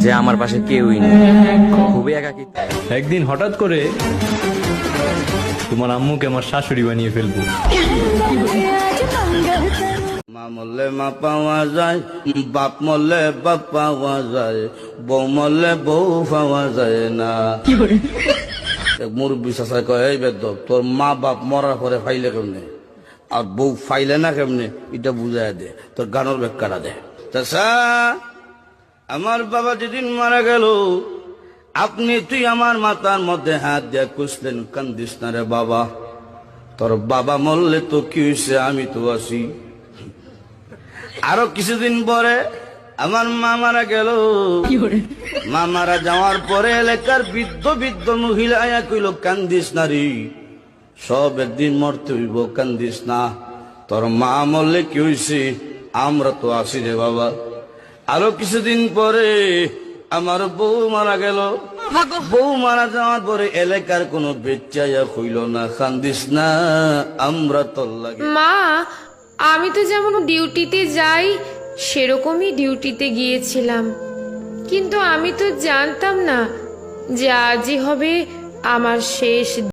যে আমার পাশে কেউই নেই, খুবই একাকী। একদিন হঠাৎ করে তোমার আম্মুকে আমার শাশুড়ি বানিয়ে ফেলবো। মা মরলে মা পাওয়া যায়, বাপ মরলে বাপ পাওয়া যায়, বউ মরলে বউ পাওয়া যায় না। মুরব্বী চাষা কয়, এই বেদ তোর মা বাপ মরার পরে ফাইলে কেমনে আর বউ ফাইলে না কেমনে, এটা বুঝাই দে, তোর গানের ব্যাখ্যাটা দে। চাষা, আমার বাবা যেদিন মারা গেল, তুই আমার মাথার মধ্যে হাত দিয়ে কুসলেন, কান্দিস না রে বাবা, তোর বাবা মরলে তো কি হয়েছে, আমি তো আছি। আরো কিছুদিন পরে আমার মা মারা গেল। মা মারা যাওয়ার পরে এলাকার বৃদ্ধ বৃদ্ধ মহিলা আয়া কইল, কান্দিস না রে, সব একদিন মরতে হইব, কান্দিস না, তোর মা মরলে কি হয়েছে, আমরা তো আছি রে বাবা। আরো কিছুদিন পরে আমার বউ মারা গেল। বউ মারা যাওয়ার পরে এলাকার কোনো বেচাইয়া হইল না, কান্দিস না, আমরা তোর লাগে। মা, আমি তো যেমন ডিউটিতে যাই সেরকমই ডিউটিতে গিয়েছিলাম, কিন্তু আমি তো জানতাম না যে আজই হবে আমার শেষ